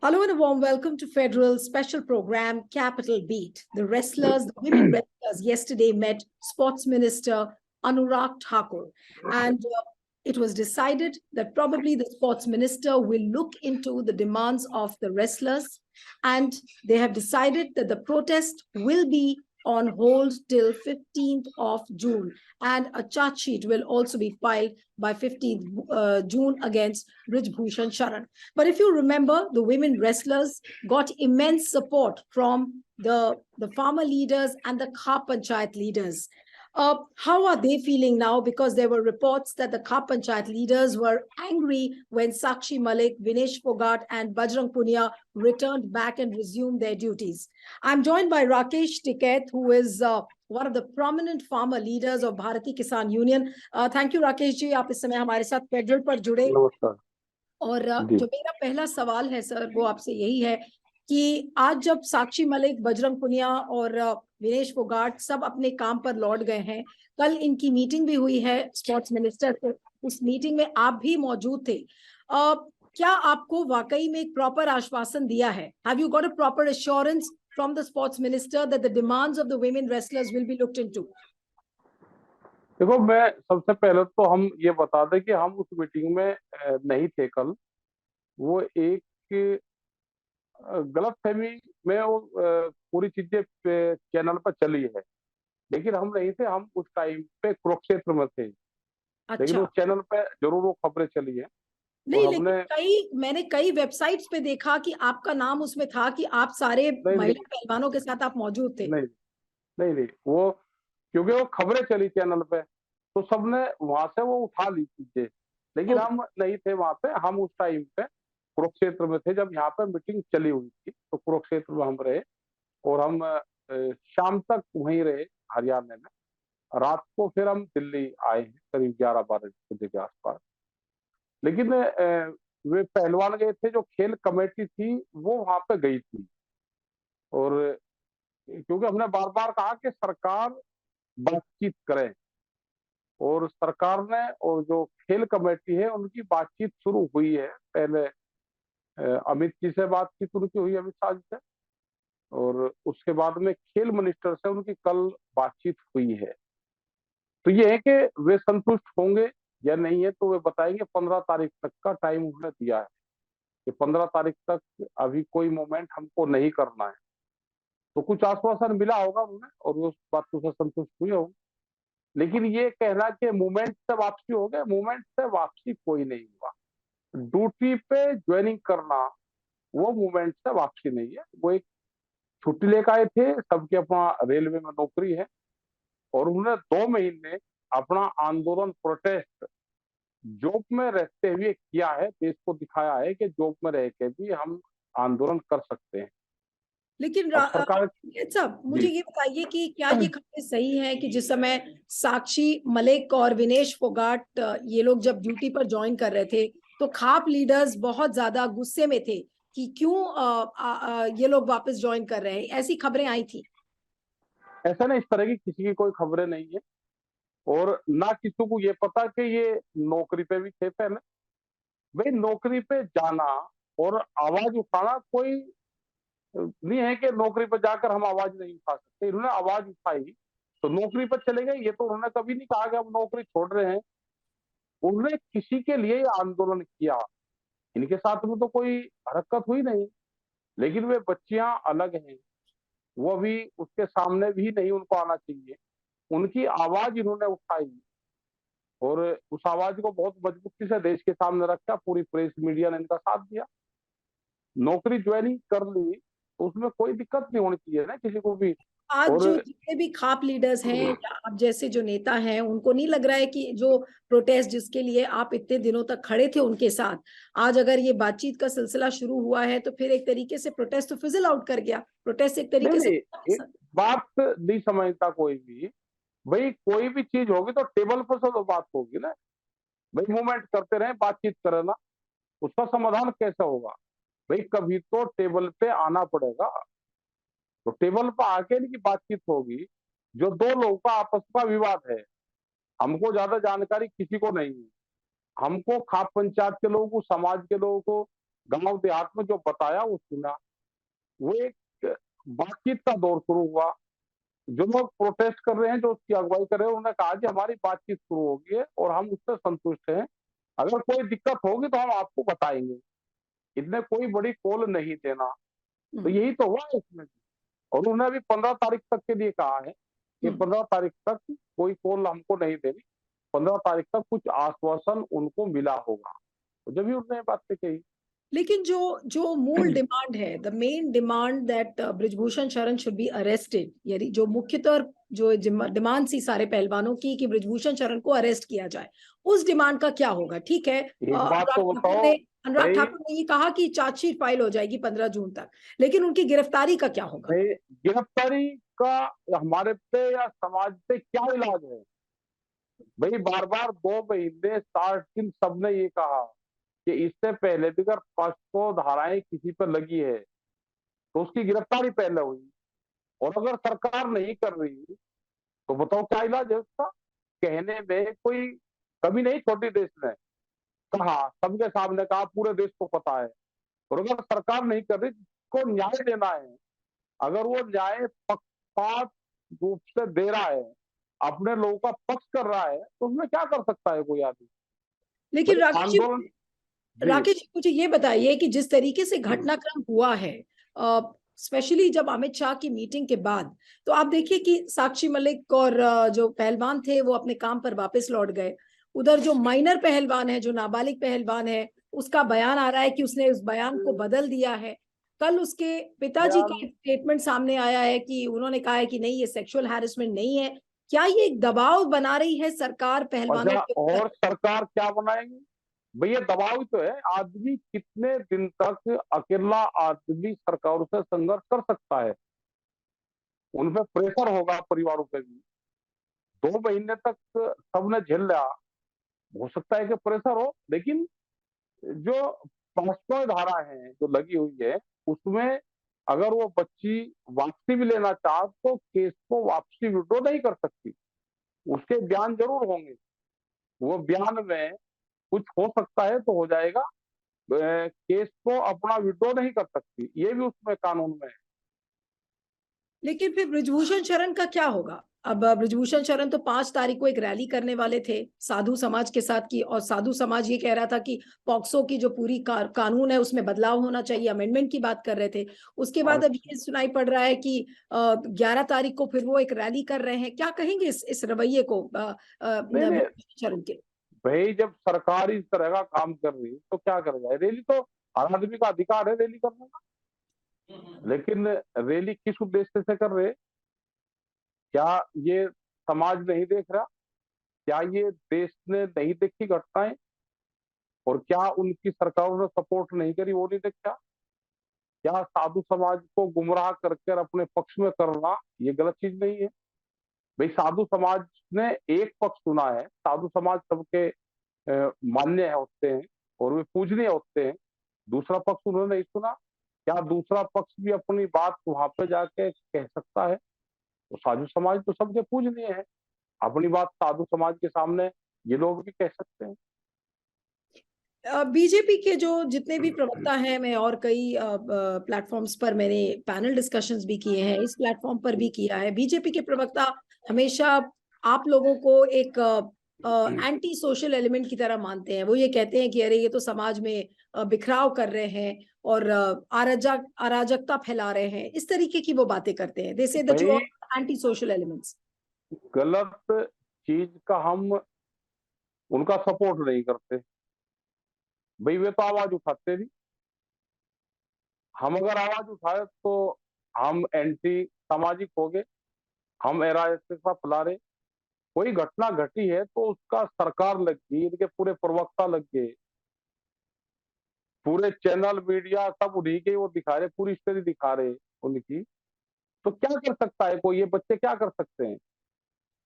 Hello and a warm welcome to Federal's special program, Capital Beat. The wrestlers, the women wrestlers, yesterday met Sports Minister Anurag Thakur. And it was decided that probably the Sports Minister will look into the demands of the wrestlers. And they have decided that the protest will be on hold till 15th of June. And a charge sheet will also be filed by 15th June against Brij Bhushan Sharan. But if you remember, the women wrestlers got immense support from the farmer leaders and the Khap Panchayat leaders. How are they feeling now? Because there were reports that the Khap Panchayat leaders were angry when Sakshi Malik, Vinesh Fogart, and Bajrang Punia returned back and resumed their duties. I'm joined by Rakesh Tikait, who is one of the prominent farmer leaders of Bharati Kisan Union. Thank you, Rakesh ji. आप इस समय हमारे साथ federal पर जुड़े। नमस्कार। और जो मेरा पहला सवाल है सर, वो आपसे यही है कि आज जब साक्षी मलिक, बजरंग पुनिया और विनेश फोगाट सब अपने काम पर लौट गए हैं, कल इनकी मीटिंग भी हुई है स्पोर्ट्स मिनिस्टर से, उस मीटिंग में आप भी मौजूद थे। क्या आपको वाकई में एक प्रॉपर आश्वासन दिया है? Have you got a proper assurance from the sports minister that the demands of the women wrestlers will be looked into? देखो, मैं सबसे पहले तो हम ये बता दें कि हम उस मीटिंग में नहीं थे कल। वो एक गलतफहमी में वो पूरी चीजें चैनल पर चली है, लेकिन हम नहीं थे। हम उस टाइम पे कुरुक्षेत्र में थे। लेकिन अच्छा, उस चैनल पे जरूर वो खबरें चली है। नहीं, और लेकिन हमने मैंने कई वेबसाइट्स पे देखा कि आपका नाम उसमें था, कि आप सारे नहीं नहीं महिला पहलवानों के साथ आप मौजूद थे। नहीं नहीं नहीं वो, क्योंकि वो खबरें चली चैनल पे, तो सबने वहां से वो उठा ली चीजें। लेकिन ओके, हम नहीं थे वहां पे। हम उस टाइम पे कुरुक्षेत्र में थे जब यहाँ पे मीटिंग चली हुई थी। तो कुरुक्षेत्र में हम रहे और हम शाम तक वहीं रहे, हरियाणा में। रात को फिर हम दिल्ली आए हैं करीब 11-12 बजे के आसपास। लेकिन वे पहलवान गए थे, जो खेल कमेटी थी वो वहां पे गई थी। और क्योंकि हमने बार बार कहा कि सरकार बातचीत करे, और सरकार ने और जो खेल कमेटी है उनकी बातचीत शुरू हुई है। पहले अमित जी से बातचीत उनकी हुई, अमित शाह जी से, और उसके बाद में खेल मिनिस्टर से उनकी कल बातचीत हुई है। तो ये है कि वे संतुष्ट होंगे या नहीं है, तो वे बताएंगे। 15 तारीख तक का टाइम उन्होंने दिया है कि 15 तारीख तक अभी कोई मूवमेंट हमको नहीं करना है। तो कुछ आश्वासन मिला होगा उन्हें और उस बात से संतुष्ट हुए होंगे। लेकिन ये कहना कि मूवमेंट से वापसी हो गए, मूवमेंट से वापसी कोई नहीं हुआ। ड्यूटी पे ज्वाइनिंग करना वो मूवमेंट से वापसी नहीं है। वो एक छुट्टी लेकर आए थे, सबके अपना रेलवे में नौकरी है, और उन्होंने 2 महीने अपना आंदोलन, प्रोटेस्ट जॉब में रहते हुए किया है। देश को दिखाया है कि जॉब में रह के भी हम आंदोलन कर सकते हैं। लेकिन अब सरकार साहब, मुझे जी ये बताइए कि क्या ये खबरें सही हैं कि जिस समय साक्षी मलिक और विनेश फोगाट ये लोग जब ड्यूटी पर ज्वाइन कर रहे थे, तो खाप लीडर्स बहुत ज्यादा गुस्से में थे कि क्यों ये लोग वापस ज्वाइन कर रहे हैं? ऐसी खबरें आई थी। ऐसा ना, इस तरह की किसी की कोई खबरें नहीं है, और ना किसी को ये पता कि ये नौकरी पे भी थे पहले। भाई, नौकरी पे जाना और आवाज उठाना कोई नहीं है कि नौकरी पर जाकर हम आवाज नहीं उठा सकते। इन्होंने आवाज उठाई तो नौकरी पर चले गए। ये तो उन्होंने कभी नहीं कहा कि हम नौकरी छोड़ रहे हैं। उन्होंने किसी के लिए आंदोलन किया, इनके साथ में तो कोई हरकत हुई नहीं। लेकिन वे बच्चियां अलग हैं, वो अभी उसके सामने भी नहीं उनको आना चाहिए। उनकी आवाज इन्होंने उठाई और उस आवाज को बहुत मजबूती से देश के सामने रखा। पूरी प्रेस मीडिया ने इनका साथ दिया। नौकरी ज्वाइनिंग कर ली तो उसमें कोई दिक्कत नहीं होनी चाहिए ना किसी को भी। आज और जो जितने भी खाप लीडर्स हैं या आप जैसे जो नेता हैं, उनको नहीं लग रहा है कि जो प्रोटेस्ट जिसके लिए आप इतने दिनों तक खड़े थे उनके साथ, आज अगर ये बातचीत का सिलसिला शुरू हुआ है तो फिर एक तरीके से प्रोटेस्ट तो फिजल आउट कर गया, प्रोटेस्ट एक नहीं तरीके से। नहीं, एक बात नहीं समझता कोई भी। भाई, कोई भी चीज होगी तो टेबल पर से तो बात होगी ना। भाई, मूवमेंट करते रहे, बातचीत करें ना, उसका समाधान कैसे होगा? भाई, कभी तो टेबल पे आना पड़ेगा। तो टेबल पर आके इनकी बातचीत होगी। जो दो लोगों का आपस का विवाद है, हमको ज्यादा जानकारी किसी को नहीं है। हमको खाप पंचायत के लोगों को, समाज के लोगों को, गांव देहात में जो बताया वो सुना। वो एक बातचीत का दौर शुरू हुआ। जो लोग प्रोटेस्ट कर रहे हैं, जो उसकी अगुवाई कर रहे हैं, उन्होंने कहा कि हमारी बातचीत शुरू हो गई है और हम उससे संतुष्ट हैं। अगर कोई दिक्कत होगी तो हम आपको बताएंगे। इतने कोई बड़ी कॉल नहीं देना। तो हम्म, यही तो हुआ है इसमें। और उन्होंने अभी 15 तारीख तक के लिए कहा है कि हम्म। 15 तारीख तक कोई कॉल हमको नहीं देनी। 15 तारीख तक कुछ आश्वासन उनको मिला होगा। तो जब भी उन्होंने ये बातें कही। लेकिन जो जो मूल डिमांड है, the main demand that Brijbhushan शरण शुड बी अरेस्टेड, यानी जो मुख्यतः जो डिमांड थी सारे पहलवानों की कि ब्रिजभूषण शरण को अरेस्ट किया जाए, उस डिमांड का क्या होगा? ठीक है, एक बात तो बताओ अनुराग भाई। ठाकुर ने ये कहा कि चार्जशीट फाइल हो जाएगी 15 जून तक, लेकिन उनकी गिरफ्तारी का क्या होगा? भाई गिरफ्तारी का हमारे पे या समाज पे क्या इलाज है? भाई बार बार 2 महीने 60 दिन सबने ये कहा कि इससे पहले भी अगर 500 धाराएं किसी पर लगी है तो उसकी गिरफ्तारी पहले हुई। और अगर सरकार नहीं कर रही तो बताओ क्या इलाज है उसका? कहने में कोई कभी नहीं छोटी देश ने कहा, सबके सामने कहा, पूरे देश को पता है। और अगर सरकार नहीं कर रही, को न्याय देना है, अगर वो न्याय पक्षपात रूप से दे रहा है, अपने लोगों का पक्ष कर रहा है, तो उसमें क्या कर सकता है कोई आदमी? लेकिन भाई आंदोलन। जी। राकेश जी, मुझे ये बताइए कि जिस तरीके से घटनाक्रम हुआ है, स्पेशली जब अमित शाह की मीटिंग के बाद, तो आप देखिए कि साक्षी मलिक और जो पहलवान थे वो अपने काम पर वापस लौट गए। उधर जो माइनर पहलवान है, जो नाबालिग पहलवान है, उसका बयान आ रहा है कि उसने उस बयान को बदल दिया है। कल उसके पिताजी का बयान। एक स्टेटमेंट सामने आया है कि उन्होंने कहा है कि नहीं, ये सेक्सुअल हैरेसमेंट नहीं है। क्या ये एक दबाव बना रही है सरकार पहलवानों अच्छा, के ऊपर? और सरकार क्या बनाएगी? भैया दबाव ही तो है। आदमी कितने दिन तक अकेला आदमी सरकारों से संघर्ष कर सकता है? उन पे प्रेशर होगा, परिवारों पे भी। 2 महीने तक सबने झेल लिया। हो सकता है कि प्रेशर हो, लेकिन जो 500 धारा है जो लगी हुई है, उसमें अगर वो बच्ची वापसी भी लेना चाह तो केस को वापसी विड्रॉ नहीं कर सकती। उसके बयान जरूर होंगे। वो बयान में कुछ हो सकता है तो हो जाएगा। केस को अपना विड्रॉ नहीं कर सकती, ये भी उसमें कानून में है। लेकिन फिर ब्रिजभूषण शरण का क्या होगा? अब ब्रिजभूषण शरण तो 5 तारीख को एक रैली करने वाले थे साधु समाज के साथ की, और साधु समाज ये कह रहा था कि पॉक्सो की जो पूरी कानून है उसमें बदलाव होना चाहिए, अमेंडमेंट की बात कर रहे थे। उसके बाद अब अच्छा। ये सुनाई पड़ रहा है कि 11 तारीख को फिर वो एक रैली कर रहे हैं। क्या कहेंगे इस रवैये को नहीं नहीं ब्रिजभूषण शरण के? भाई, जब सरकार इस तरह का काम कर रही है तो क्या कर जाए? रैली तो हर आदमी का अधिकार है रैली करने का। लेकिन रैली किस उद्देश्य से कर रहे हैं? क्या ये समाज नहीं देख रहा? क्या ये देश ने नहीं देखी घटनाएं? और क्या उनकी सरकारों ने सपोर्ट नहीं करी, वो नहीं देखा? क्या साधु समाज को गुमराह करके अपने पक्ष में करना ये गलत चीज नहीं है? भाई साधु समाज ने एक पक्ष सुना है। साधु समाज सबके मान्य है होते हैं और वे पूजनीय होते हैं। दूसरा पक्ष उन्होंने नहीं सुना। क्या दूसरा पक्ष भी अपनी बात वहां पे जाके कह सकता है? तो साधु समाज तो सबके पूजनीय है। अपनी बात साधु समाज के सामने ये लोग भी कह सकते हैं। बीजेपी के जो जितने भी प्रवक्ता हैं, मैं और कई प्लेटफॉर्म्स पर मैंने पैनल डिस्कशंस भी किए हैं, इस प्लेटफॉर्म पर भी किया है। बीजेपी के प्रवक्ता हमेशा आप लोगों को एक एंटी सोशल एलिमेंट की तरह मानते हैं। वो ये कहते हैं कि अरे ये तो समाज में बिखराव कर रहे हैं और अराजकता फैला रहे हैं, इस तरीके की वो बातें करते हैं। दे से दैट यू भाई आर एंटी सोशल एलिमेंट्स। गलत चीज का हम उनका सपोर्ट नहीं करते। भाई वे तो आवाज उठाते भी। हम अगर आवाज उठाए तो हम एंटी सामाजिक हो गए, हम अराजकता फैला रहे। कोई घटना घटी है तो उसका सरकार लग गई, इनके पूरे प्रवक्ता लग गए, पूरे चैनल मीडिया सब उन्हीं के वो दिखा रहे, पूरी स्टोरी दिखा रहे उनकी। तो क्या कर सकता है कोई? ये बच्चे क्या कर सकते हैं?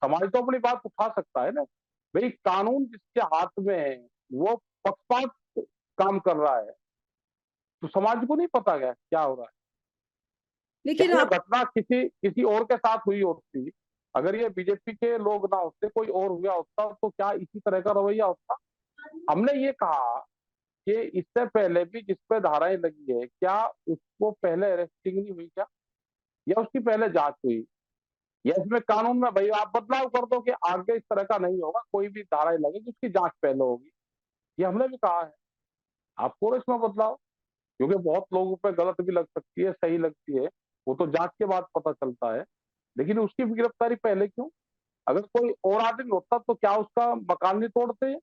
समाज तो अपनी बात उठा सकता है ना। भाई कानून जिसके हाथ में है वो पक्षपात काम कर रहा है, तो समाज को नहीं पता क्या हो रहा है? क्या लेकिन ये आप घटना किसी किसी और के साथ हुई होती? अगर ये बीजेपी के लोग ना होते, कोई और हुआ होता, तो क्या इसी तरह का रवैया होता? हमने ये कहा कि इससे पहले भी जिस पे धाराएं लगी है, क्या उसको पहले अरेस्टिंग नहीं हुई क्या, या उसकी पहले जांच हुई, या इसमें कानून में भाई आप बदलाव कर दो कि आगे इस तरह का नहीं होगा, कोई भी धाराएं लगेगी उसकी जांच पहले होगी। ये हमने भी कहा है, आप करो इसमें बदलाव, क्योंकि बहुत लोगों पे गलत भी लग सकती है, सही लगती है, वो तो जांच के बाद पता चलता है। लेकिन उसकी भी गिरफ्तारी पहले क्यों? अगर कोई और आदमी होता तो क्या उसका मकान नहीं तोड़ते?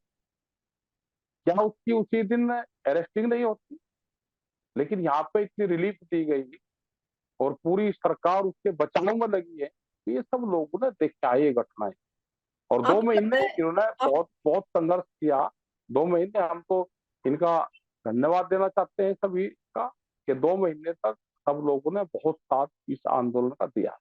क्या उसकी उसी दिन अरेस्टिंग नहीं होती? लेकिन यहाँ पे इतनी रिलीफ दी गई और पूरी सरकार उसके बचाव में लगी है, तो ये सब लोगों ने देखा है ये घटनाएं। और 2 आपको लगता महीने है इन्होंने आप बहुत बहुत संघर्ष किया। 2 महीने हम तो इनका धन्यवाद देना चाहते हैं सभी का, कि 2 महीने तक सब लोगों ने बहुत साथ इस आंदोलन का दिया।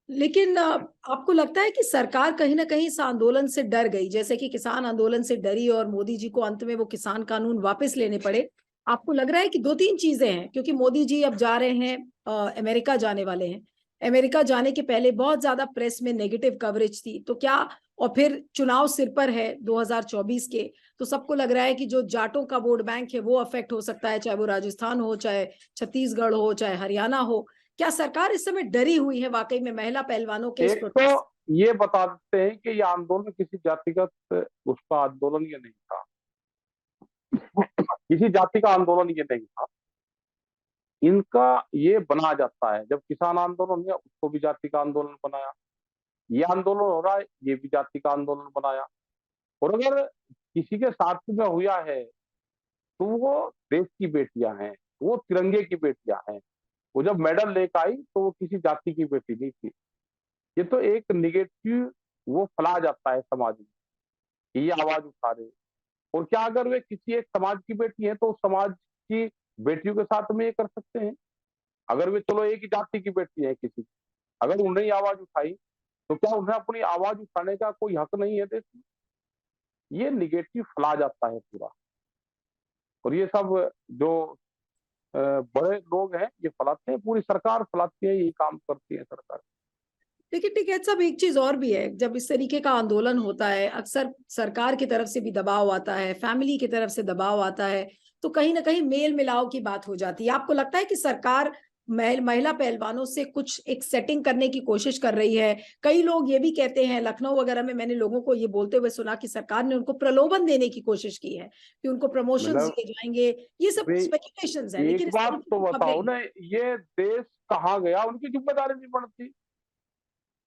लेकिन आपको लगता है कि सरकार कहीं ना कहीं इस आंदोलन से डर गई, जैसे कि किसान आंदोलन से डरी और मोदी जी को अंत में वो किसान कानून वापस लेने पड़े? आपको लग रहा है कि दो तीन चीजें हैं, क्योंकि मोदी जी अब जा रहे हैं, अमेरिका जाने वाले हैं। अमेरिका जाने के पहले बहुत ज्यादा प्रेस में नेगेटिव कवरेज थी, तो क्या, और फिर चुनाव सिर पर है 2024 के, तो सबको लग रहा है कि जो जाटों का वोट बैंक है वो अफेक्ट हो सकता है, चाहे वो राजस्थान हो, चाहे छत्तीसगढ़ हो, चाहे हरियाणा हो। क्या सरकार इस समय डरी हुई है वाकई में महिला पहलवानों के इस एक तो प्रोटेस्ट? ये बता देते हैं कि ये आंदोलन किसी जातिगत उसका आंदोलन ये नहीं था, किसी जाति का आंदोलन ये नहीं था। इनका ये बना जाता है, जब किसान आंदोलन हुआ उसको भी जाति का आंदोलन बनाया, ये आंदोलन हो रहा है ये भी जाति का आंदोलन बनाया। और अगर किसी के साथ में हुआ है तो वो देश की बेटियां हैं, वो तिरंगे की बेटियां हैं। वो जब मेडल लेकर आई तो वो किसी जाति की बेटी नहीं थी। ये तो एक निगेटिव वो फैला जाता है समाज में कि ये आवाज उठा रहे। और क्या अगर वे किसी एक समाज की बेटी है तो उस समाज की बेटियों के साथ में ये कर सकते हैं? अगर वे चलो एक ही जाति की बेटी है किसी, अगर उन्हें ही आवाज उठाई तो क्या उन्हें अपनी आवाज उठाने का कोई हक नहीं है देश में? ये निगेटिव फैला जाता है पूरा। और ये सब जो बड़े लोग हैं ये फैलाते हैं, पूरी सरकार फैलाती है, यही काम करती है सरकार। लेकिन टिकैत साहब, एक चीज और भी है, जब इस तरीके का आंदोलन होता है अक्सर सरकार की तरफ से भी दबाव आता है, फैमिली की तरफ से दबाव आता है, तो कहीं ना कहीं मेल मिलाव की बात हो जाती है। आपको लगता है कि सरकार महिला पहलवानों से कुछ एक सेटिंग करने की कोशिश कर रही है? कई लोग ये भी कहते हैं, लखनऊ वगैरह में मैंने लोगों को ये बोलते हुए सुना कि सरकार ने उनको प्रलोभन देने की कोशिश की है कि उनको प्रमोशंस मतलब दिए जाएंगे। ये सब वे स्पेकुलेशंस है, लेकिन एक इस बात तरीके तो की बताओ खबरें। ना, ये देश कहाँ गया, उनकी जिम्मेदारी नहीं बनती।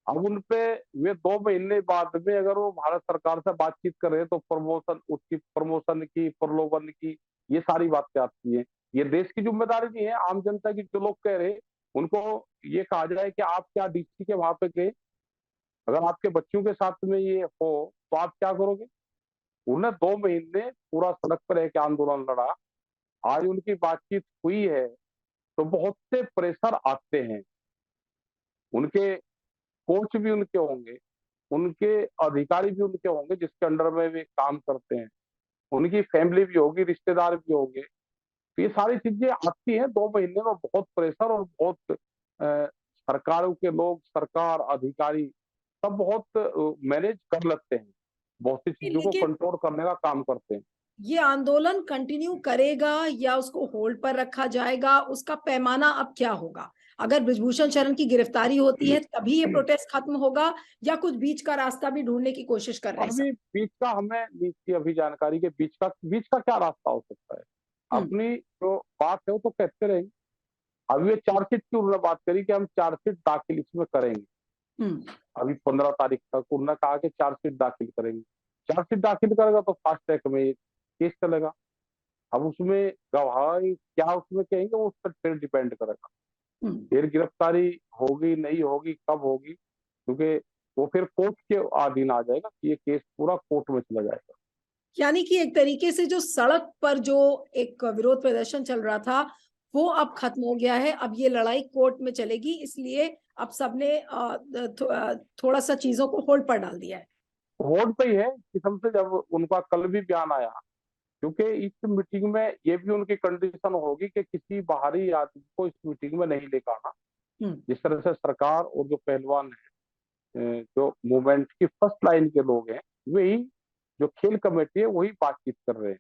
अब उनपे वे 2 महीने बाद में अगर वो भारत सरकार से बातचीत कर रहे हैं तो प्रमोशन, उसकी प्रमोशन की, प्रलोभन की, ये सारी बातें आती हैं। ये देश की जिम्मेदारी नहीं है। आम जनता की जो लोग कह रहे हैं उनको ये कहा जाए कि आप क्या डीसी के वहां पे गए, अगर आपके बच्चों के साथ में ये हो तो आप क्या करोगे? उन्हें 2 महीने पूरा सड़क पर एक आंदोलन लड़ा। आज उनकी बातचीत हुई है तो बहुत से प्रेशर आते हैं, उनके कोच भी उनके होंगे, उनके अधिकारी भी उनके होंगे जिसके अंडर में वे काम करते हैं, उनकी फैमिली भी होगी, रिश्तेदार भी होंगे। तो ये सारी चीजें आती हैं 2 महीने में, बहुत प्रेशर और बहुत सरकारों के लोग, सरकार अधिकारी सब बहुत मैनेज कर लेते हैं, बहुत सी चीजों को लेकिन कंट्रोल करने का काम करते हैं। ये आंदोलन कंटिन्यू करेगा या उसको होल्ड पर रखा जाएगा, उसका पैमाना अब क्या होगा? अगर ब्रिजभूषण शरण की गिरफ्तारी होती है तभी ये प्रोटेस्ट खत्म होगा, या कुछ बीच का रास्ता भी ढूंढने की कोशिश कर रहे हैं सब? अभी बीच का हमें बीच की अभी जानकारी के बीच का क्या रास्ता हो सकता है? हम्म। अपनी जो बात है वो तो कहते रहेंगे। अभी ये चार्जशीट की उन्होंने बात करी कि हम चार्जशीट दाखिल इसमें करेंगे। हम्म। अभी 15 तारीख तक उन्होंने कहा कि चार्जशीट दाखिल करेंगे। चार्जशीट दाखिल करेगा तो फास्ट ट्रैक में ये केस चलेगा। अब उसमें गवाही क्या उसमें कहेंगे वो उस पर फिर डिपेंड करेगा। हम्म। फिर गिरफ्तारी होगी नहीं होगी, कब होगी, क्योंकि वो फिर कोर्ट के अधीन आ जाएगा कि ये केस पूरा कोर्ट में चला जाएगा। यानी कि एक तरीके से जो सड़क पर जो एक विरोध प्रदर्शन चल रहा था वो अब खत्म हो गया है, अब ये लड़ाई कोर्ट में चलेगी, इसलिए अब सबने थोड़ा सा चीजों को होल्ड पर डाल दिया है। रोड पे ही है किस्म से। जब उनका कल भी बयान आया, क्योंकि इस मीटिंग में ये भी उनकी कंडीशन होगी कि किसी बाहरी आदमी को इस मीटिंग में नहीं लेकर आना। हम्म। जिस तरह से सरकार और जो पहलवान है, जो मूवमेंट की फर्स्ट लाइन के लोग हैं, वही जो खेल कमेटी है वही बातचीत कर रहे हैं।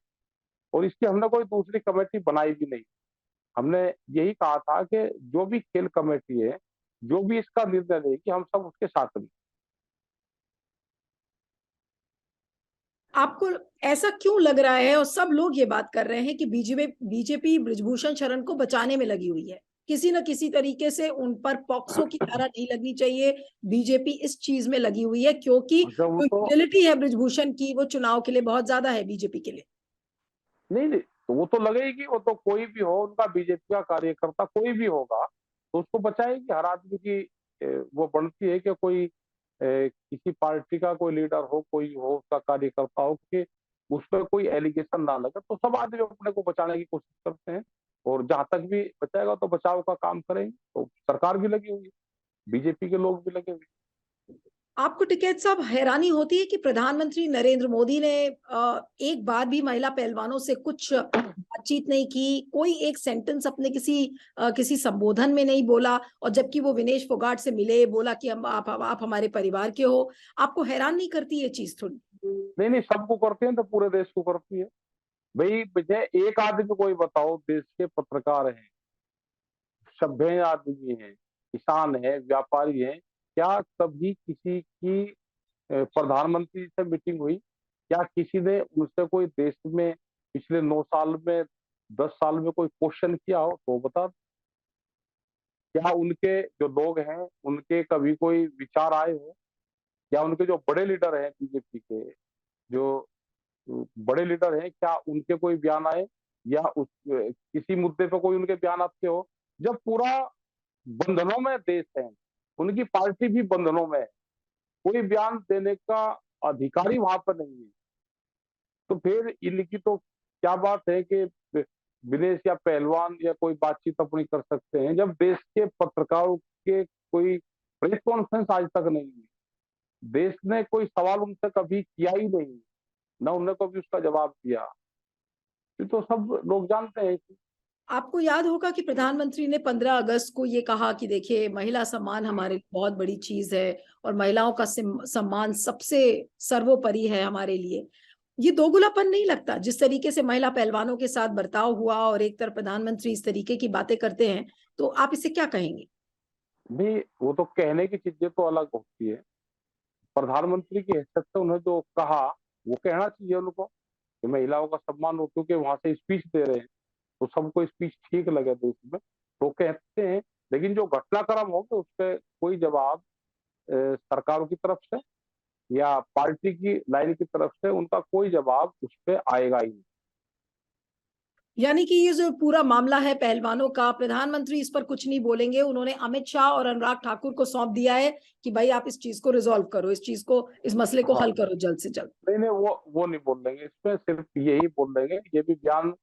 और इसकी हमने कोई दूसरी कमेटी बनाई भी नहीं। हमने यही कहा था कि जो भी खेल कमेटी है, जो भी इसका निर्णय लेगी, हम सब उसके साथ में। आपको ऐसा क्यों लग रहा है, और सब लोग ये बात कर रहे हैं कि बीजेपी ब्रिजभूषण शरण को बचाने में लगी हुई है, किसी न किसी तरीके से उन पर पॉक्सो की धारा नहीं लगनी चाहिए, बीजेपी इस चीज में लगी हुई है क्योंकि अच्छा, वो जो तो यूटिलिटी है ब्रिजभूषण की वो चुनाव के लिए बहुत ज्यादा है बीजेपी के लिए। नहीं नहीं, तो वो तो लगेगी, वो तो कोई भी हो, उनका बीजेपी का कार्यकर्ता कोई भी होगा तो उसको बचाएगी। हर आदमी की वो बनती है कि कोई किसी पार्टी का कोई लीडर हो, कोई हो, उसका कार्यकर्ता हो, कि उस पर कोई एलिगेशन ना लगे, तो सब आदमी अपने को बचाने की कोशिश करते हैं। और जहां तक भी बचाएगा तो बचाव का काम करेंगे। तो सरकार भी लगी हुई है, बीजेपी के लोग भी लगे हुए हैं। आपको टिकैत साहब हैरानी होती है कि प्रधानमंत्री नरेंद्र मोदी ने एक बार भी महिला पहलवानों से कुछ बातचीत नहीं की, कोई एक सेंटेंस अपने किसी संबोधन में नहीं बोला, और जबकि वो विनेश फोगाट से मिले, बोला कि हम आप हमारे परिवार के हो। आपको हैरान नहीं करती ये चीज थोड़ी? नहीं नहीं, सबको करते हैं तो पूरे देश को करती है। भाई मुझे एक आदमी कोई बताओ, देश के पत्रकार हैं, सभ्य आदमी हैं, किसान है, व्यापारी हैं, क्या कभी किसी की प्रधानमंत्री से मीटिंग हुई? क्या किसी ने उनसे कोई देश में पिछले 9 साल में, 10 साल में कोई क्वेश्चन किया हो तो बता। क्या उनके जो लोग हैं, उनके कभी कोई विचार आए हो? या उनके जो बड़े लीडर हैं बीजेपी के, जो बड़े लीडर हैं, क्या उनके कोई बयान आए? या उस किसी मुद्दे पे कोई उनके बयान आते हो? जब पूरा बंधनों में देश है, उनकी पार्टी भी बंधनों में है, कोई बयान देने का अधिकारी वहां पर नहीं है, तो फिर इनकी तो क्या बात है कि विदेश या पहलवान या कोई बातचीत अपनी कर सकते हैं, जब देश के पत्रकारों के कोई प्रेस कॉन्फ्रेंस आज तक नहीं हुई, देश ने कोई सवाल उनसे कभी किया ही नहीं, ना उन्होंने कभी उसका जवाब दिया। ये तो सब लोग जानते हैं। आपको याद होगा कि प्रधानमंत्री ने 15 अगस्त को ये कहा कि देखिए, महिला सम्मान हमारे लिए बहुत बड़ी चीज है और महिलाओं का सम्मान सबसे सर्वोपरि है हमारे लिए। ये दोगुलापन नहीं लगता जिस तरीके से महिला पहलवानों के साथ बर्ताव हुआ, और एक तरफ प्रधानमंत्री इस तरीके की बातें करते हैं, तो आप इसे क्या कहेंगे? भी वो तो कहने की चीजें तो अलग होती है। प्रधानमंत्री की हैसियत से उन्हें जो कहा, वो कहना चाहिए उनको कि महिलाओं का सम्मान हो, क्योंकि वहां से स्पीच दे रहे हैं तो सबको स्पीच ठीक लगे देश में तो कहते हैं। लेकिन जो घटनाक्रम हो गए उस पर कोई जवाब सरकारों की तरफ से या पार्टी की लाइन की तरफ से उनका कोई जवाब उस पर आएगा ही नहीं। यानी कि ये जो पूरा मामला है पहलवानों का, प्रधानमंत्री इस पर कुछ नहीं बोलेंगे, उन्होंने अमित शाह और अनुराग ठाकुर को सौंप दिया है कि भाई आप इस चीज को रिजॉल्व करो, इस मसले को हाँ, हल करो जल्द से जल्द। नहीं नहीं, वो नहीं बोल देंगे, इसमें सिर्फ यही बोल देंगे, ये भी बयान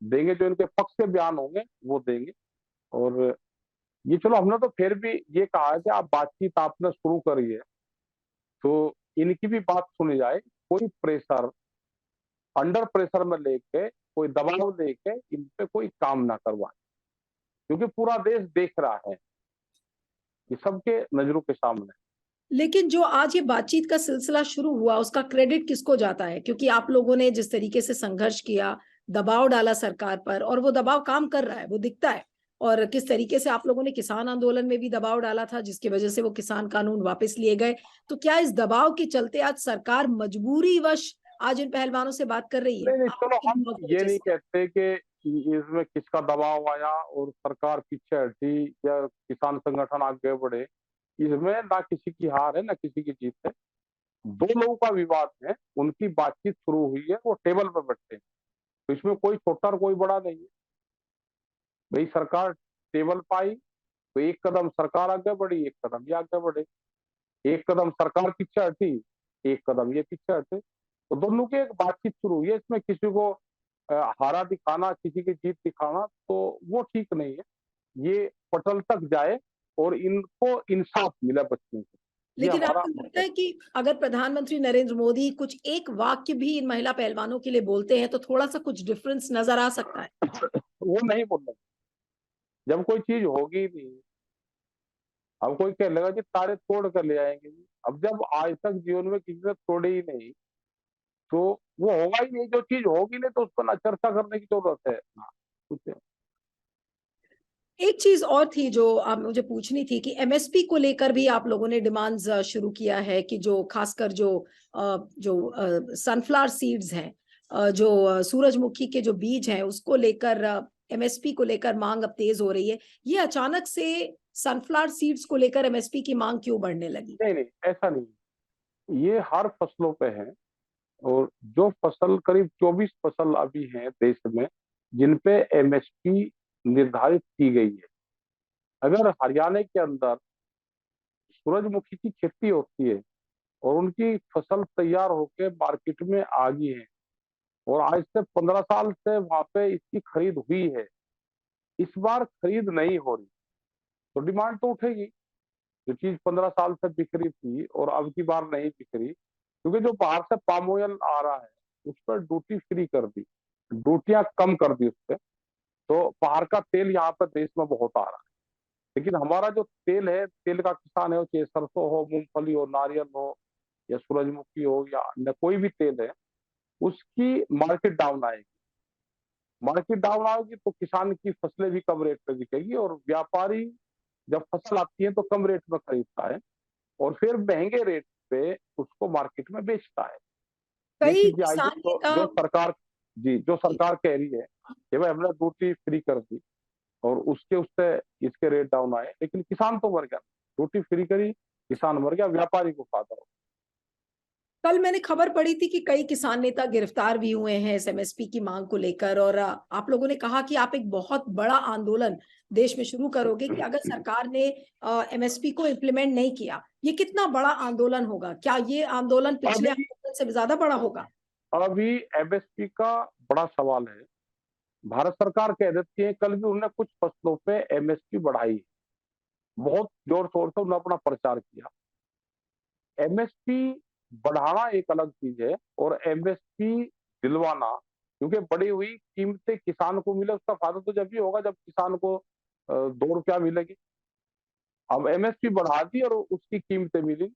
देंगे जो इनके पक्ष के बयान होंगे वो देंगे। और ये चलो, हमने तो फिर भी ये कहा है कि आप बातचीत आपने शुरू करी है तो इनकी भी बात सुनी जाए। कोई प्रेशर, अंडर प्रेशर में लेके, कोई दबाव लेके इन पे कोई काम ना करवाए, क्योंकि पूरा देश देख रहा है, ये सबके नजरों के सामने। लेकिन जो आज ये बातचीत का सिलसिला शुरू हुआ, उसका क्रेडिट किसको जाता है? क्योंकि आप लोगों ने जिस तरीके से संघर्ष किया, दबाव डाला सरकार पर, और वो दबाव काम कर रहा है, वो दिखता है। और किस तरीके से आप लोगों ने किसान आंदोलन में भी दबाव डाला था, जिसकी वजह से वो किसान कानून वापस लिए गए। तो क्या इस दबाव के चलते आज सरकार मजबूरी वश आज इन पहलवानों से बात कर रही है? नहीं नहीं, चलो आपके हम दबाव की ये वजह नहीं से? कहते कि इसमें किसका दबाव आया और सरकार पीछे हटी या किसान संगठन आगे बढ़े। इसमें ना किसी की हार है ना किसी की जीत है, दो लोगों का विवाद है, उनकी बातचीत शुरू हुई है, वो टेबल पर बैठे हैं, तो इसमें कोई छोटा और कोई बड़ा नहीं है। भाई सरकार टेबल पाई तो एक कदम सरकार आगे बढ़ी, एक कदम ये आगे बढ़े, एक कदम सरकार पीछे हटी, एक कदम ये पीछे हटे, तो दोनों की एक बातचीत शुरू हुई है। इसमें किसी को हारा दिखाना, किसी की जीत दिखाना, तो वो ठीक नहीं है। ये पटल तक जाए और इनको इंसाफ मिले बच्चों को, ये लेकिन हमारा आपको लगता मतलब है कि अगर प्रधानमंत्री नरेंद्र मोदी कुछ एक वाक्य भी इन महिला पहलवानों के लिए बोलते हैं तो थोड़ा सा कुछ डिफरेंस नजर आ सकता है? है। वो नहीं बोलना, जब कोई चीज होगी नहीं, अब कोई कह लगा कि तारे तोड़ कर ले आएंगे जी, अब जब आज तक जीवन में किसी ने तोड़े ही नहीं, तो वो होगा ही नहीं, जो चीज होगी नहीं तो उस पर ना चर्चा करने की जरूरत है ना कुछ। एक चीज और थी जो आप मुझे पूछनी थी कि एमएसपी को लेकर भी आप लोगों ने डिमांड्स शुरू किया है कि जो खासकर जो सनफ्लावर सीड्स हैं, जो सूरजमुखी के जो बीज हैं उसको लेकर एमएसपी को लेकर मांग अब तेज हो रही है। ये अचानक से सनफ्लावर सीड्स को लेकर एमएसपी की मांग क्यों बढ़ने लगी? नहीं नहीं, ऐसा नहीं, ये हर फसलों पे है। और जो फसल करीब 24 फसल अभी हैं देश में जिन पे एमएसपी निर्धारित की गई है। अगर हरियाणा के अंदर सूरजमुखी की खेती होती है और उनकी फसल तैयार होकर मार्केट में आ गई है और आज से 15 साल से वहां पे इसकी खरीद हुई है, इस बार खरीद नहीं हो रही तो डिमांड तो उठेगी। जो चीज 15 साल से बिक रही थी और अब की बार नहीं बिक रही, क्योंकि जो बाहर से पाम ऑयल आ रहा है उस पर ड्यूटी फ्री कर दी, ड्यूटियां कम कर दी उससे। तो बाहर का तेल यहाँ पर देश में बहुत आ रहा है, लेकिन हमारा जो तेल है, तेल का किसान है, वो चाहे सरसों हो, मूंगफली हो, नारियल हो या सूरजमुखी हो या अन्य कोई भी तेल है, उसकी मार्केट डाउन आएगी। मार्केट डाउन आएगी तो किसान की फसलें भी कम रेट पे बिकेगी और व्यापारी जब फसल आती है तो कम रेट में खरीदता है और फिर महंगे रेट पे उसको मार्केट में बेचता है। ये कई चीजें आएगी किसान तो नेता। जो सरकार, जी, जो जी। सरकार कह रही है कि भाई हमने ड्यूटी फ्री कर दी और उसके उससे इसके रेट डाउन आए, लेकिन किसान तो मर गया। ड्यूटी फ्री करी, किसान मर गया, व्यापारी को फायदा हो। कल मैंने खबर पड़ी थी कि कई किसान नेता गिरफ्तार भी हुए हैं इस एमएसपी की मांग को लेकर, और आप लोगों ने कहा कि आप एक बहुत बड़ा आंदोलन देश में शुरू करोगे कि अगर सरकार ने एमएसपी को इम्प्लीमेंट नहीं किया। ये कितना बड़ा आंदोलन होगा? क्या ये आंदोलन पिछले अभी आंदोलन से ज्यादा बड़ा होगा? अभी एमएसपी का बड़ा सवाल है। भारत सरकार कह देती है, कल भी उन्होंने कुछ फसलों पे एमएसपी बढ़ाई, बहुत जोर शोर से उन्होंने अपना प्रचार किया। एमएसपी बढ़ाना एक अलग चीज है और एमएसपी दिलवाना, क्योंकि बढ़ी हुई कीमतें किसान को मिले उसका फायदा तो जब भी होगा जब किसान को 2 रुपया मिलेगी। अब एमएसपी बढ़ा दी और उसकी कीमतें मिली।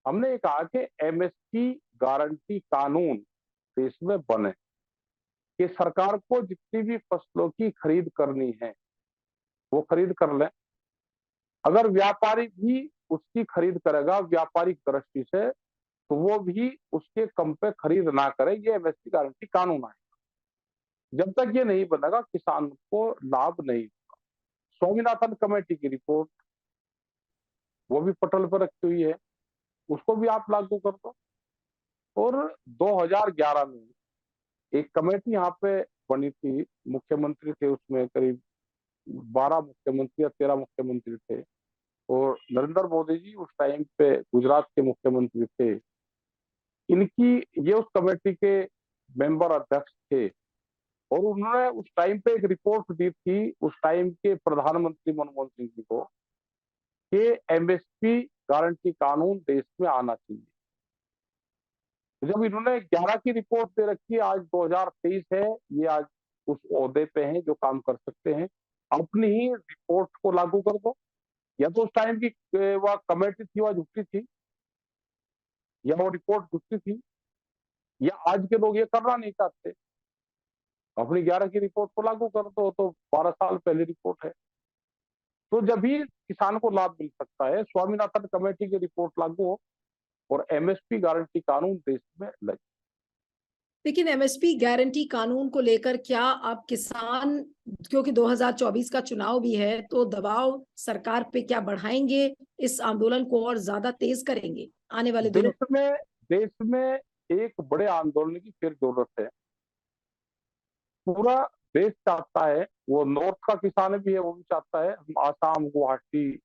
हमने ये कहा कि एमएसपी गारंटी कानून देश में बने कि सरकार को जितनी भी फसलों की खरीद करनी है वो खरीद कर ले। अगर व्यापारी भी उसकी खरीद करेगा व्यापारिक दृष्टि से तो वो भी उसके कम पे खरीद ना करे, ये एमएसपी गारंटी कानून आए। जब तक ये नहीं बनेगा किसान को लाभ नहीं। स्वामीनाथन कमेटी की रिपोर्ट वो भी पटल पर रखी हुई है, उसको भी आप लागू कर दो। और 2011 में एक कमेटी यहाँ पे बनी थी, मुख्यमंत्री थे उसमें करीब 12 मुख्यमंत्री या 13 मुख्यमंत्री थे और नरेंद्र मोदी जी उस टाइम पे गुजरात के मुख्यमंत्री थे। इनकी ये उस कमेटी के मेंबर अध्यक्ष थे और उन्होंने उस टाइम पे एक रिपोर्ट दी थी उस टाइम के प्रधानमंत्री मनमोहन सिंह जी को कि एमएसपी गारंटी कानून देश में आना चाहिए। जब इन्होंने 11 की रिपोर्ट दे रखी है, आज 2023 है, ये आज उस ओहदे पे हैं जो काम कर सकते हैं, अपनी ही रिपोर्ट को लागू कर दो। या तो उस टाइम की वह कमेटी थी वह झूठी थी या वो रिपोर्ट झूठी थी या आज के लोग ये करना नहीं चाहते। अपनी 11 की रिपोर्ट को लागू कर दो, तो 12 साल पहले रिपोर्ट है। तो जब भी किसान को लाभ मिल सकता है, स्वामीनाथन कमेटी की रिपोर्ट लागू हो और एमएसपी गारंटी कानून देश में लगे। लेकिन एमएसपी गारंटी कानून को लेकर क्या आप किसान, क्योंकि 2024 का चुनाव भी है, तो दबाव सरकार पे क्या बढ़ाएंगे? इस आंदोलन को और ज्यादा तेज करेंगे आने वाले दिनों? देश में एक बड़े आंदोलन की फिर जरूरत है। पूरा देश चाहता है, वो नॉर्थ का किसान भी है वो भी चाहता है, हम आसाम, गुवाहाटी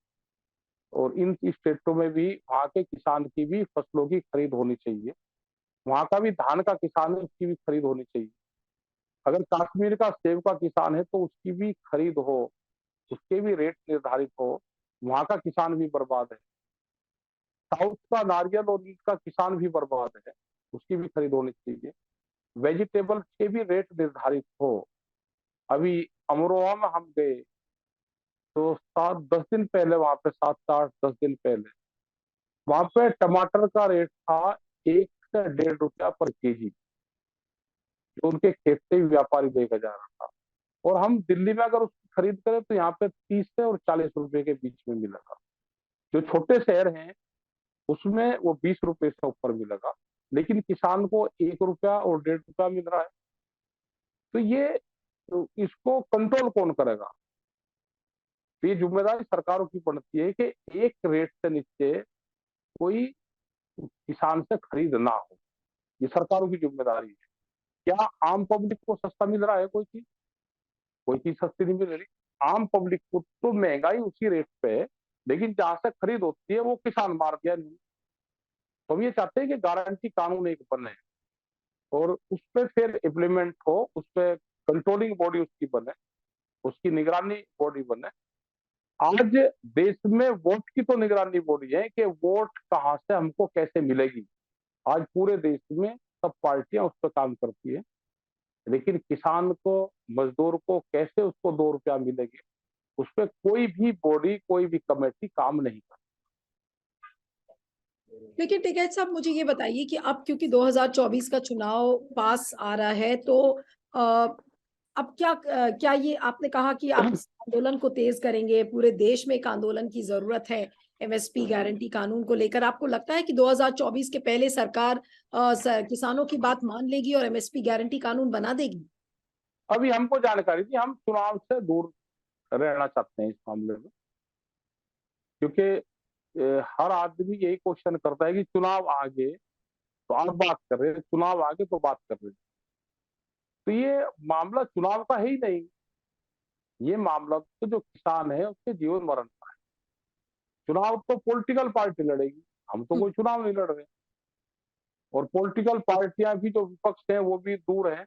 और इन स्टेटों में भी वहाँ के किसान की भी फसलों की खरीद होनी चाहिए। वहाँ का भी धान का किसान है उसकी भी खरीद होनी चाहिए। अगर कश्मीर का सेब का किसान है तो उसकी भी खरीद हो, उसके भी रेट निर्धारित हो। वहाँ का किसान भी बर्बाद है। साउथ का नारियल और ईख का किसान भी बर्बाद है, उसकी भी खरीद होनी चाहिए। वेजिटेबल के भी रेट निर्धारित हो। अभी अमरोहा में हम गए तो 7-10 दिन पहले वहां पे, 7 से 8-10 दिन पहले वहां पे टमाटर का रेट था 1 से 1.5 रुपया पर केजी। जो उनके खेत से ही व्यापारी देकर जा रहा था। और हम दिल्ली में अगर उसकी खरीद करें तो यहाँ पे 30 से और 40 रुपए के बीच में मिलेगा। जो छोटे शहर हैं उसमें वो 20 रुपए से ऊपर मिलेगा, लेकिन किसान को 1 रुपया और 1.5 रुपया मिल रहा है। तो ये, तो इसको कंट्रोल कौन करेगा? तो ये जिम्मेदारी सरकारों की बनती है कि एक रेट से नीचे कोई किसान से खरीद ना हो। ये सरकारों की जिम्मेदारी है। क्या आम पब्लिक को सस्ता मिल रहा है कोई चीज? कोई चीज सस्ती नहीं मिल रही। आम पब्लिक को तो महंगाई उसी रेट पे है, लेकिन जहां से खरीद होती है वो किसान मार दिया नहीं। तो हम ये चाहते हैं कि गारंटी कानून एक बने और उस पर फिर इम्प्लीमेंट हो, उस पर कंट्रोलिंग बॉडी उसकी बने, उसकी निगरानी बॉडी बने। आज देश में वोट की तो निगरानी बॉडी है कि वोट कहाँ से हमको कैसे मिलेगी। आज पूरे देश में सब पार्टियां उस पर काम करती है, लेकिन किसान को, मजदूर को कैसे उसको 2 रुपया मिलेंगे, उस पर कोई भी बॉडी, कोई भी कमेटी काम नहीं करती। लेकिन टिकैत साहब, मुझे ये बताइए कि अब क्योंकि 2024 का चुनाव पास आ रहा है, तो अब क्या ये आपने कहा कि आप इस आंदोलन को तेज करेंगे, पूरे देश में एक आंदोलन की जरूरत है एमएसपी गारंटी कानून को लेकर। आपको लगता है कि 2024 के पहले सरकार किसानों की बात मान लेगी और एमएसपी गारंटी कानून बना देगी? अभी हमको जानकारी थी, हम चुनाव से दूर रहना चाहते हैं इस मामले में, क्योंकि हर आदमी यही क्वेश्चन करता है कि चुनाव आगे तो आप बात कर रहे हैं, चुनाव आगे तो बात कर रहे हैं। तो ये मामला चुनाव का है ही नहीं। ये मामला तो जो किसान है उसके जीवन मरण का है। चुनाव तो पॉलिटिकल पार्टी लड़ेगी, हम तो कोई चुनाव नहीं लड़ रहे। और पॉलिटिकल पार्टियां भी, जो विपक्ष है वो भी दूर है।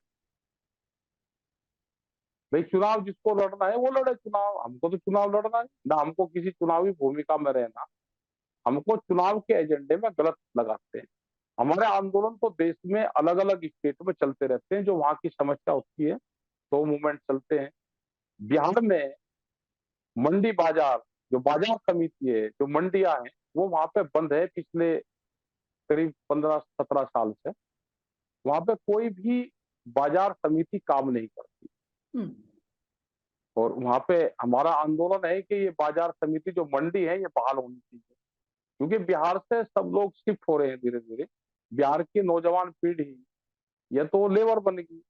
भाई चुनाव जिसको लड़ना है वो लड़े चुनाव, हमको तो चुनाव लड़ना है ना, हमको किसी चुनावी भूमिका में रहना। हमको चुनाव के एजेंडे में गलत लगाते हैं। हमारे आंदोलन तो देश में अलग अलग स्टेट में चलते रहते हैं, जो वहां की समस्या होती है तो मूवमेंट चलते हैं। बिहार में मंडी बाजार, जो बाजार समिति है, जो मंडियां हैं, वो वहां पे बंद है पिछले करीब 15-17 साल से। वहां पे कोई भी बाजार समिति काम नहीं करती। हम्म। और वहां पे हमारा आंदोलन है कि ये बाजार समिति, जो मंडी है, ये बहाल होनी चाहिए। क्योंकि बिहार से सब लोग शिफ्ट हो रहे हैं धीरे धीरे। बिहार की नौजवान पीढ़ी या तो लेबर बन गई,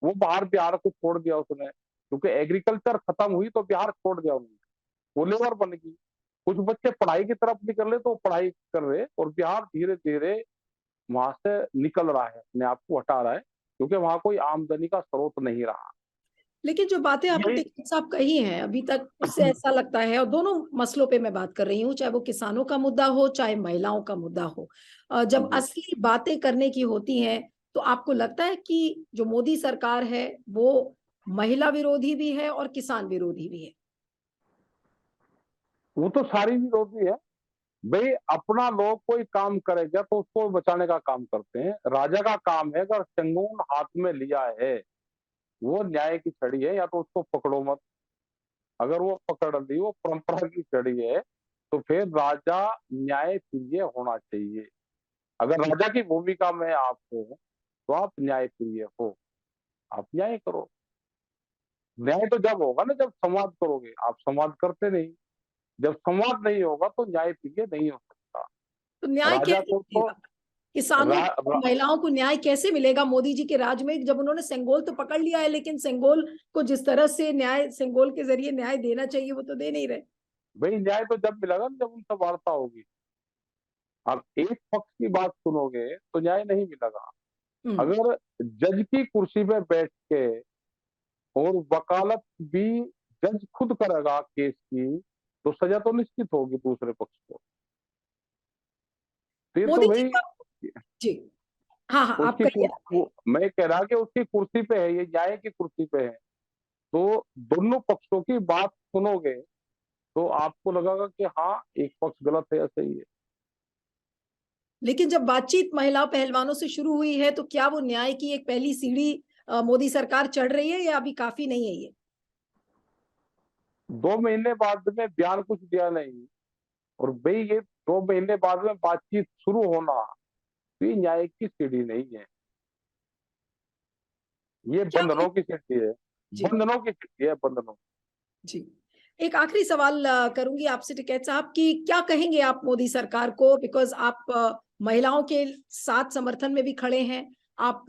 वो बाहर बिहार को छोड़ दिया उसने, क्योंकि एग्रीकल्चर खत्म हुई तो बिहार छोड़ दिया उन्होंने, वो लेबर बन गई। कुछ बच्चे पढ़ाई की तरफ निकल रहे तो वो पढ़ाई कर रहे, और बिहार धीरे धीरे वहां से निकल रहा है, अपने आप को हटा रहा है, क्योंकि वहां कोई आमदनी का स्रोत नहीं रहा। लेकिन जो बातें आपने यही टिकैत साहब कही हैं अभी तक, उससे ऐसा लगता है, और दोनों मसलों पे मैं बात कर रही हूँ, चाहे वो किसानों का मुद्दा हो चाहे महिलाओं का मुद्दा हो, जब जी। असली बातें करने की होती हैं, तो आपको लगता है कि जो मोदी सरकार है वो महिला विरोधी भी है और किसान विरोधी भी है? वो तो सारी विरोधी है। भाई अपना लोग कोई काम करेगा तो उसको बचाने का काम करते हैं। राजा का काम है, अगर चंगुल हाथ में लिया है, वो न्याय की छड़ी है, या तो उसको पकड़ो मत। अगर वो पकड़ ली, वो परंपरा की छड़ी है, तो फिर राजा न्याय प्रिय होना चाहिए। अगर राजा की भूमिका में आप हो तो आप न्याय प्रिय हो, आप न्याय करो। न्याय तो जब होगा ना जब संवाद करोगे, आप संवाद करते नहीं। जब संवाद नहीं होगा तो न्याय प्रिय नहीं हो सकता। तो न्याय राजा कैसे को तो मिलेगा किसानों रा, को, रा, महिलाओं को न्याय कैसे मिलेगा मोदी जी के राज में, जब उन्होंने सेंगोल तो पकड़ लिया है, लेकिन सेंगोल को जिस तरह से न्याय, सेंगोल के जरिए न्याय देना चाहिए, वो तो दे नहीं रहे। भाई न्याय तो जब मिलेगा ना जब उनसे वार्ता होगी। आप एक पक्ष की बात सुनोगे तो न्याय नहीं मिलेगा। हम्म। अगर जज की कुर्सी पे बैठ के और वकालत भी जज खुद करेगा केस की, तो सजा तो निश्चित होगी दूसरे पक्ष को। फिर तो मोदी जी भाई का। जी। हाँ हाँ, आप उसकी कहिए। मैं कह रहा कि उसकी कुर्सी पे है, ये न्याय की कुर्सी पे है। तो दोनों पक्षों की बात सुनोगे तो आपको लगेगा कि हाँ, एक पक्ष गलत है या सही है। लेकिन जब बातचीत महिला पहलवानों से शुरू हुई है, तो क्या वो न्याय की एक पहली सीढ़ी मोदी सरकार चढ़ रही है, या अभी काफी नहीं है ये? 2 महीने बाद में बयान कुछ दिया नहीं, और भाई ये 2 महीने बाद में बातचीत शुरू होना, तो ये न्याय की सीढ़ी नहीं है। ये क्या बंधनों की चिट्ठी है, जी। बंधनों की चिट्ठी है, बंधनों। जी। एक आखिरी सवाल करूंगी आपसे टिकैत साहब कि क्या कहेंगे आप मोदी सरकार को, बिकॉज आप महिलाओं के साथ समर्थन में भी खड़े हैं, आप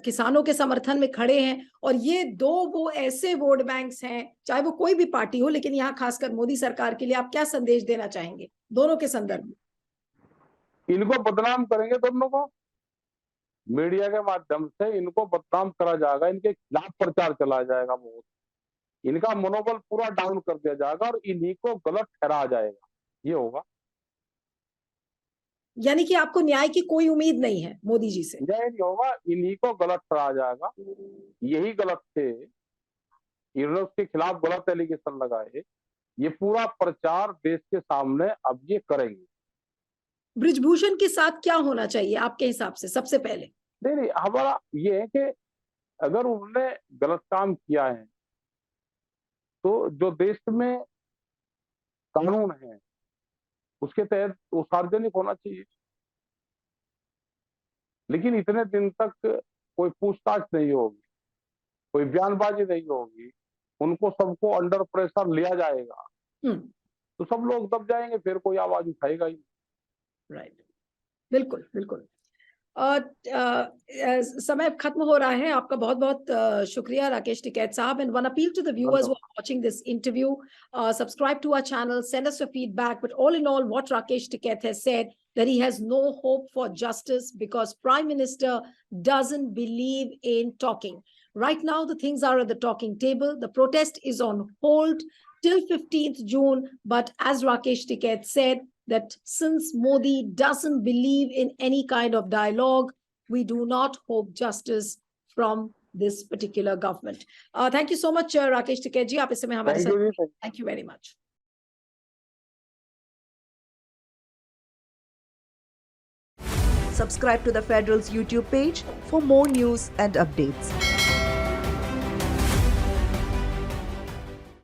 किसानों के समर्थन में खड़े हैं, और ये दो वो ऐसे वोट बैंक्स हैं, चाहे वो कोई भी पार्टी हो, लेकिन यहाँ खासकर मोदी सरकार के लिए आप क्या संदेश देना चाहेंगे दोनों के संदर्भ में? इनको बदनाम करेंगे दोनों को, मीडिया के माध्यम से इनको बदनाम करा जाएगा, इनके खिलाफ प्रचार चलाया जाएगा, बहुत इनका मनोबल पूरा डाउन कर दिया जाएगा और इन्हीं को गलत ठहराया जाएगा, ये होगा। यानी कि आपको न्याय की कोई उम्मीद नहीं है मोदी जी से? यह नहीं होगा, इन्हीं को गलत ठहराया जाएगा, यही गलत थे, इन्होंने उसके खिलाफ गलत एलिगेशन लगाए, ये पूरा प्रचार देश के सामने अब ये करेंगे। बृजभूषण के साथ क्या होना चाहिए आपके हिसाब से सबसे पहले? नहीं, हमारा ये है कि अगर उन्होंने गलत काम किया है तो जो देश में कानून है उसके तहत वो सार्वजनिक होना चाहिए, लेकिन इतने दिन तक कोई पूछताछ नहीं होगी, कोई बयानबाजी नहीं होगी, उनको सबको अंडर प्रेशर लिया जाएगा, तो सब लोग दब जाएंगे, फिर कोई आवाज उठाएगा ही। राइट, बिल्कुल बिल्कुल। समय खत्म हो रहा है, आपका बहुत बहुत शुक्रिया राकेश टिकैत साहब, and one appeal to the viewers who are watching this interview, subscribe to our channel, send us your feedback, but all in all what Rakesh Tikait has said, that he has no hope for justice because Prime Minister doesn't believe in talking. Right now the things are at the talking table, the protest is on hold till 15th June, but as Rakesh Tikait said, that since Modi doesn't believe in any kind of dialogue, we do not hope justice from this particular government. Thank you so much, Rakesh Tikait ji. आप इस समय हमारे साथ, thank you very much. Subscribe to the Federal's YouTube page for more news and updates.